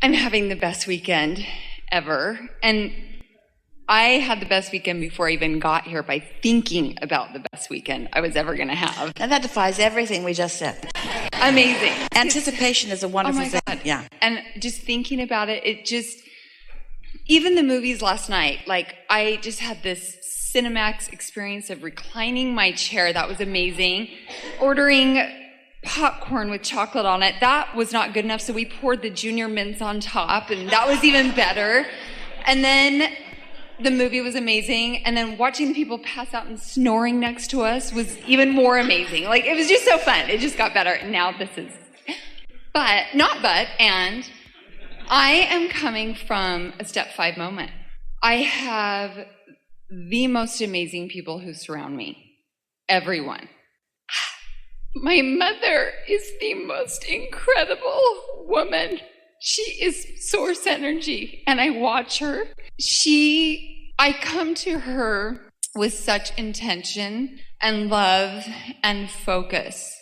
I'm having the best weekend ever. And I had the best weekend before I even got here by thinking about the best weekend I was ever going to have. And that defies everything we just said. Amazing. Anticipation is a wonderful thing. God. Yeah. And just thinking about it, even the movies last night, like I just had this Cinemax experience of reclining my chair. That was amazing. Ordering popcorn with chocolate on it. That was not good enough, so we poured the junior mints on top, and that was even better. And then the movie was amazing, and then watching the people pass out and snoring next to us was even more amazing. Like, it was just so fun. It just got better. And now this is... And I am coming from a step 5 moment. I have the most amazing people who surround me. Everyone. My mother is the most incredible woman. She is source energy, and I watch her. I come to her with such intention and love and focus.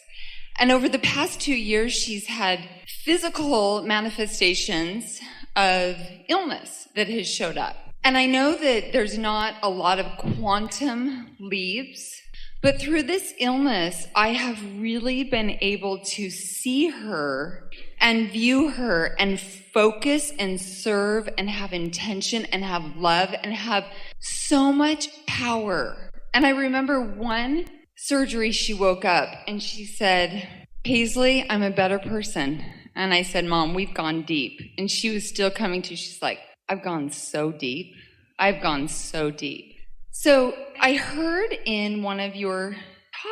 And over the past 2 years, she's had physical manifestations of illness that has showed up. And I know that there's not a lot of quantum leaps, but through this illness, I have really been able to see her and view her and focus and serve and have intention and have love and have so much power. And I remember one surgery, she woke up and she said, "Paisley, I'm a better person." And I said, "Mom, we've gone deep." And she was still coming to, she's like, "I've gone so deep. I've gone so deep." So I heard in one of your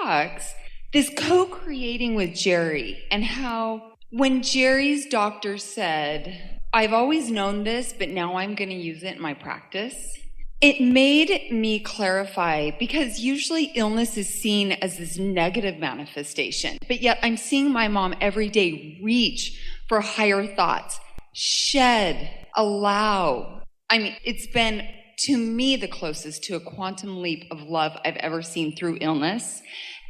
talks this co-creating with Jerry, and how when Jerry's doctor said, "I've always known this, but now I'm going to use it in my practice," it made me clarify, because usually illness is seen as this negative manifestation, but yet I'm seeing my mom every day reach for higher thoughts, shed, allow. I mean, it's been, to me, the closest to a quantum leap of love I've ever seen through illness.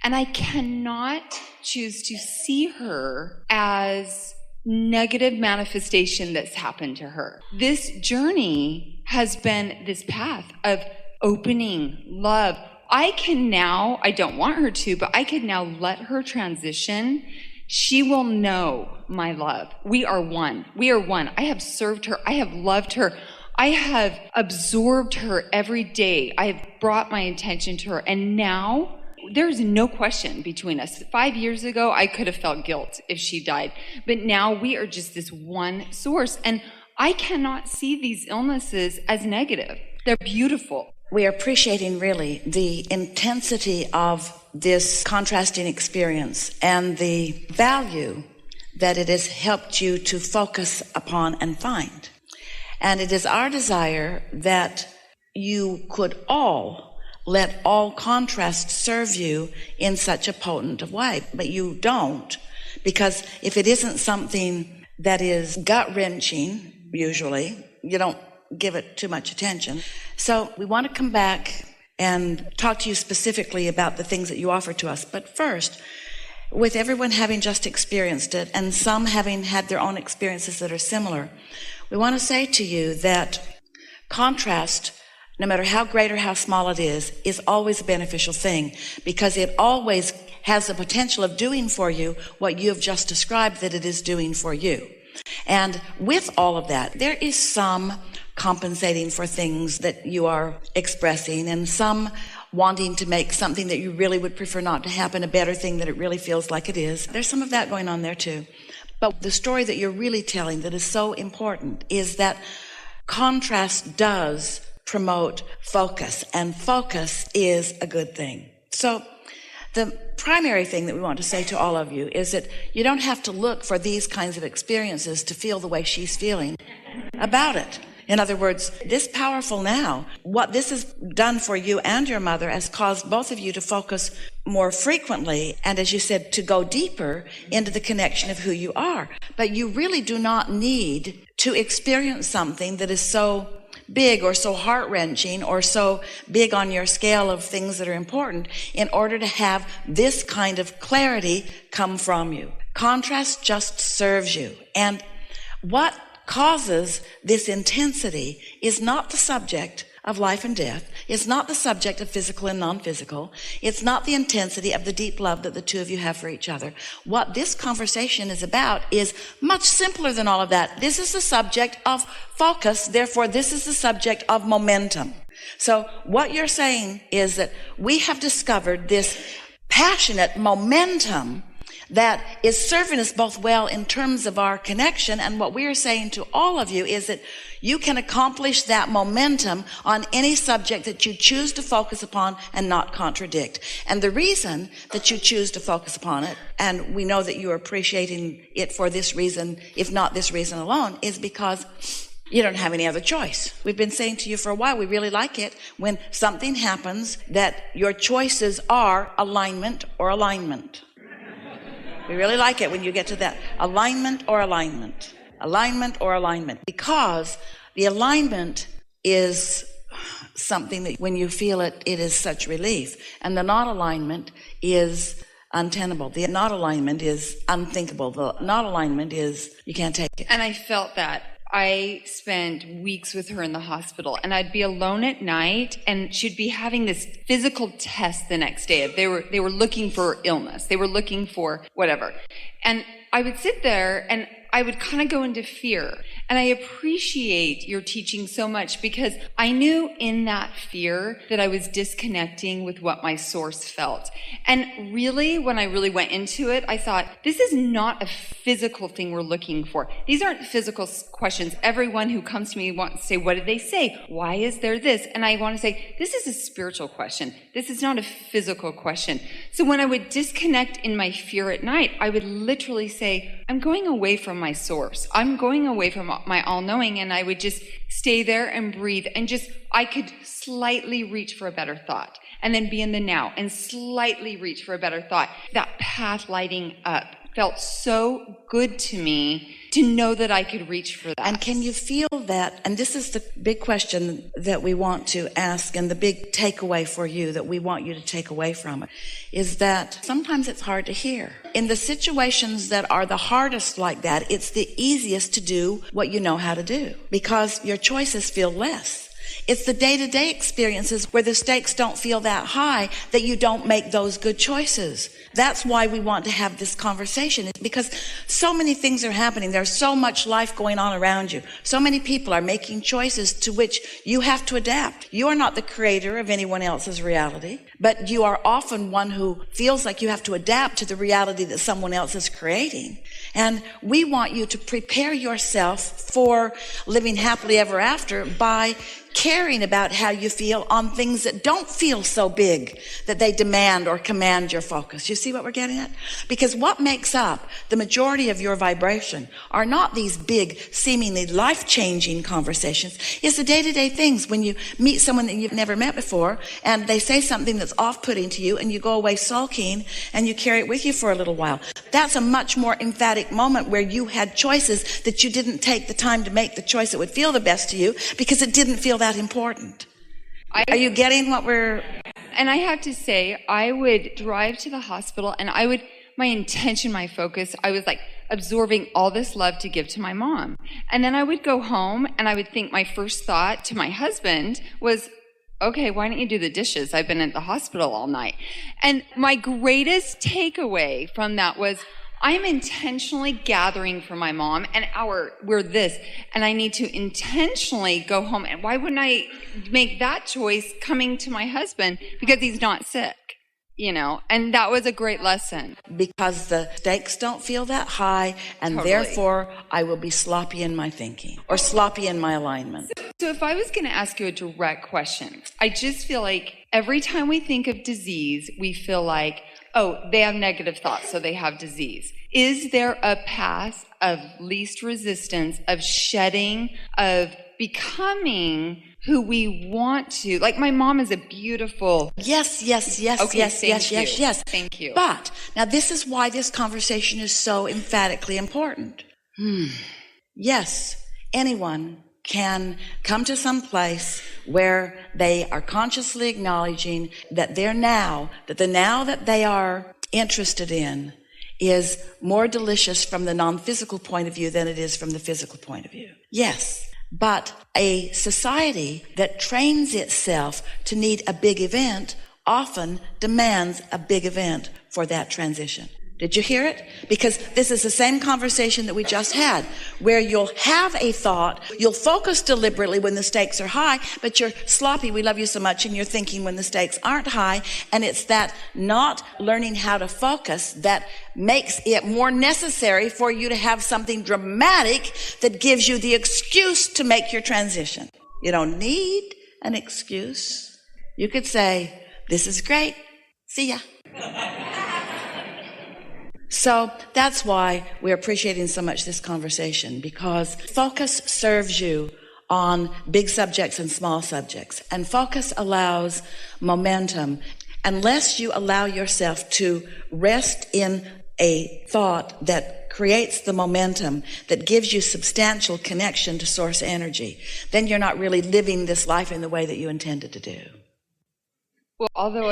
And I cannot choose to see her as negative manifestation that's happened to her. This journey has been this path of opening, love. I can now, I don't want her to, but I can now let her transition. She will know my love. We are one. We are one. I have served her. I have loved her. I have absorbed her every day. I have brought my attention to her. And now there's no question between us. 5 years ago, I could have felt guilt if she died. But now we are just this one source. And I cannot see these illnesses as negative. They're beautiful. We are appreciating really the intensity of this contrasting experience and the value that it has helped you to focus upon and find. And it is our desire that you could all let all contrast serve you in such a potent way. But you don't, because if it isn't something that is gut-wrenching, usually, you don't give it too much attention. So we want to come back and talk to you specifically about the things that you offer to us. But first, with everyone having just experienced it and some having had their own experiences that are similar, we want to say to you that contrast, no matter how great or how small it is always a beneficial thing, because it always has the potential of doing for you what you have just described that it is doing for you. And with all of that, there is some compensating for things that you are expressing, and some wanting to make something that you really would prefer not to happen a better thing that it really feels like it is. There's some of that going on there too. But the story that you're really telling that is so important is that contrast does promote focus, and focus is a good thing. So the primary thing that we want to say to all of you is that you don't have to look for these kinds of experiences to feel the way she's feeling about it. In other words, this powerful now, what this has done for you and your mother has caused both of you to focus more frequently and, as you said, to go deeper into the connection of who you are. But you really do not need to experience something that is so big or so heart-wrenching or so big on your scale of things that are important in order to have this kind of clarity come from you. Contrast just serves you. And what causes this intensity is not the subject of life and death. It's not the subject of physical and non-physical. It's not the intensity of the deep love that the two of you have for each other. What this conversation is about is much simpler than all of that. This is the subject of focus. Therefore, this is the subject of momentum. So what you're saying is that we have discovered this passionate momentum that is serving us both well in terms of our connection. And what we are saying to all of you is that you can accomplish that momentum on any subject that you choose to focus upon and not contradict. And the reason that you choose to focus upon it, and we know that you are appreciating it for this reason, if not this reason alone, is because you don't have any other choice. We've been saying to you for a while, we really like it when something happens that your choices are alignment or alignment. We really like it when you get to that. Alignment or alignment. Alignment or alignment. Because the alignment is something that when you feel it, it is such relief. And the not alignment is untenable. The not alignment is unthinkable. The not alignment is you can't take it. And I felt that. I spent weeks with her in the hospital, and I'd be alone at night, and she'd be having this physical test the next day. They were looking for illness. They were looking for whatever. And I would sit there, and I would kind of go into fear. And I appreciate your teaching so much because I knew in that fear that I was disconnecting with what my source felt. And really, when I really went into it, I thought, this is not a physical thing we're looking for. These aren't physical questions. Everyone who comes to me wants to say, what did they say? Why is there this? And I want to say, this is a spiritual question. This is not a physical question. So when I would disconnect in my fear at night, I would literally say, I'm going away from my source. I'm going away from my all-knowing, and I would just stay there and breathe and just, I could slightly reach for a better thought and then be in the now and slightly reach for a better thought. That path lighting up felt so good to me to know that I could reach for that. And can you feel that? And this is the big question that we want to ask, and the big takeaway for you that we want you to take away from it is that sometimes it's hard to hear. In the situations that are the hardest like that, it's the easiest to do what you know how to do because your choices feel less. It's the day-to-day experiences where the stakes don't feel that high that you don't make those good choices. That's why we want to have this conversation. It's because so many things are happening. There's so much life going on around you. So many people are making choices to which you have to adapt. You are not the creator of anyone else's reality, but you are often one who feels like you have to adapt to the reality that someone else is creating. And we want you to prepare yourself for living happily ever after by caring about how you feel on things that don't feel so big that they demand or command your focus. You see what we're getting at? Because what makes up the majority of your vibration are not these big, seemingly life-changing conversations. It's the day-to-day things when you meet someone that you've never met before and they say something that's off-putting to you and you go away sulking and you carry it with you for a little while. That's a much more emphatic moment where you had choices that you didn't take the time to make the choice that would feel the best to you because it didn't feel that important. Are you getting what we're... And I have to say, I would drive to the hospital and my intention, my focus, I was like absorbing all this love to give to my mom. And then I would go home and I would think my first thought to my husband was, okay, why don't you do the dishes? I've been at the hospital all night. And my greatest takeaway from that was, I'm intentionally gathering for my mom and we're this, and I need to intentionally go home. And why wouldn't I make that choice coming to my husband? Because he's not sick, and that was a great lesson. Because the stakes don't feel that high, and Totally. Therefore I will be sloppy in my thinking or sloppy in my alignment. So if I was going to ask you a direct question, I just feel like every time we think of disease, we feel like, oh, they have negative thoughts, so they have disease. Is there a path of least resistance, of shedding, of becoming who we want to? Like my mom is a beautiful... Yes, Okay, yes. Thank you. But now this is why this conversation is so emphatically important. Yes, anyone can come to some place where they are consciously acknowledging that the now that they are interested in is more delicious from the non-physical point of view than it is from the physical point of view. Yes, but a society that trains itself to need a big event often demands a big event for that transition. Did you hear it? Because this is the same conversation that we just had, where you'll have a thought, you'll focus deliberately when the stakes are high, but you're sloppy, we love you so much, and you're thinking when the stakes aren't high, and it's that not learning how to focus that makes it more necessary for you to have something dramatic that gives you the excuse to make your transition. You don't need an excuse. You could say, this is great, see ya. So that's why we're appreciating so much this conversation, because focus serves you on big subjects and small subjects. And focus allows momentum. Unless you allow yourself to rest in a thought that creates the momentum that gives you substantial connection to source energy, then you're not really living this life in the way that you intended to do. Well, although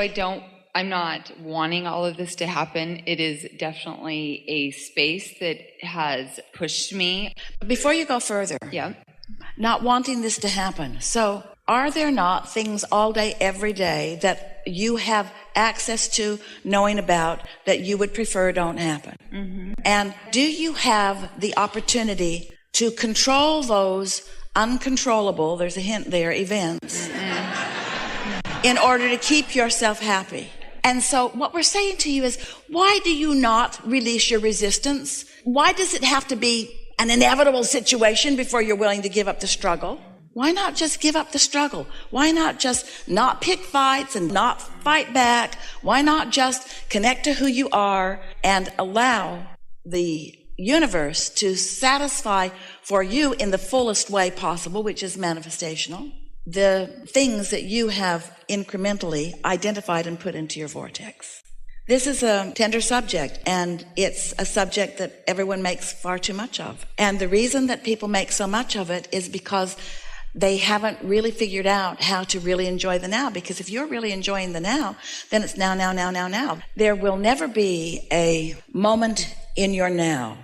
I'm not wanting all of this to happen, it is definitely a space that has pushed me. Before you go further, Yeah. not wanting this to happen. So are there not things all day, every day that you have access to, knowing about, that you would prefer don't happen? Mm-hmm. And do you have the opportunity to control those uncontrollable, there's a hint there, events, in order to keep yourself happy? And so what we're saying to you is, why do you not release your resistance? Why does it have to be an inevitable situation before you're willing to give up the struggle? Why not just give up the struggle? Why not just not pick fights and not fight back? Why not just connect to who you are and allow the universe to satisfy for you in the fullest way possible, which is manifestational, the things that you have incrementally identified and put into your vortex? This is a tender subject, and it's a subject that everyone makes far too much of. And the reason that people make so much of it is because they haven't really figured out how to really enjoy the now. Because if you're really enjoying the now, then it's now, now, now, now, now. There will never be a moment in your now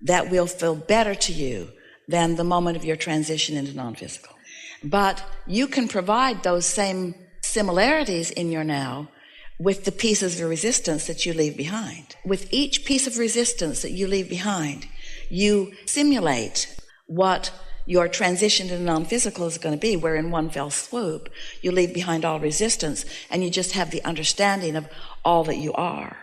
that will feel better to you than the moment of your transition into non-physical. But you can provide those same similarities in your now with the pieces of resistance that you leave behind. With each piece of resistance that you leave behind, you simulate what your transition to non-physical is going to be, where in one fell swoop, you leave behind all resistance and you just have the understanding of all that you are.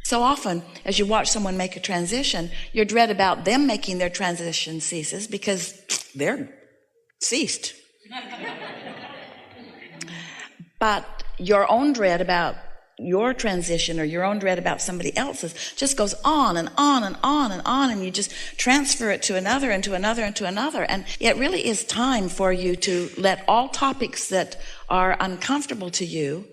So often, as you watch someone make a transition, your dread about them making their transition ceases because they're ceased. But your own dread about your transition or your own dread about somebody else's just goes on and on and on and on, and you just transfer it to another and to another and to another. And it really is time for you to let all topics that are uncomfortable to you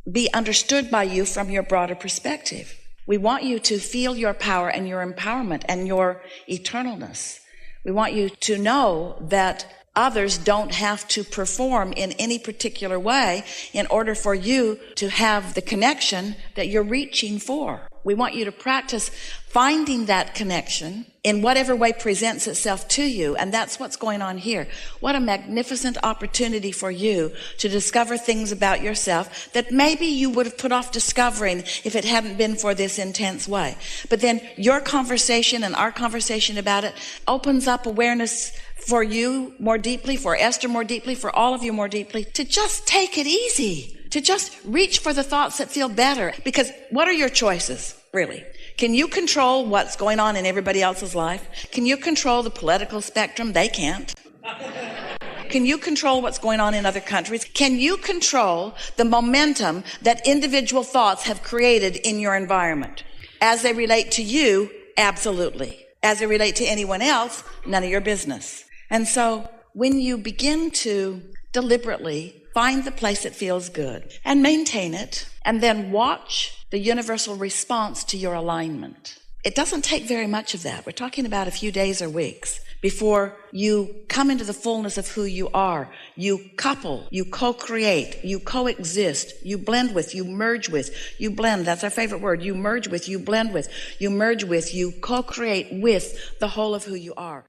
be understood by you from your broader perspective. We want you to feel your power and your empowerment and your eternalness. We want you to know that others don't have to perform in any particular way in order for you to have the connection that you're reaching for. We want you to practice finding that connection in whatever way presents itself to you, and that's what's going on here. What a magnificent opportunity for you to discover things about yourself that maybe you would have put off discovering if it hadn't been for this intense way. But then your conversation and our conversation about it opens up awareness for you more deeply, for Esther more deeply, for all of you more deeply, to just take it easy, to just reach for the thoughts that feel better. Because what are your choices, really? Can you control what's going on in everybody else's life? Can you control the political spectrum? They can't. Can you control what's going on in other countries? Can you control the momentum that individual thoughts have created in your environment? As they relate to you, absolutely. As they relate to anyone else, none of your business. And so when you begin to deliberately find the place that feels good and maintain it, and then watch the universal response to your alignment. It doesn't take very much of that. We're talking about a few days or weeks. before you come into the fullness of who you are. You couple, you co-create, you coexist, you blend with, you merge with, you blend. That's our favorite word. You merge with, you blend with, you merge with, you co-create with the whole of who you are.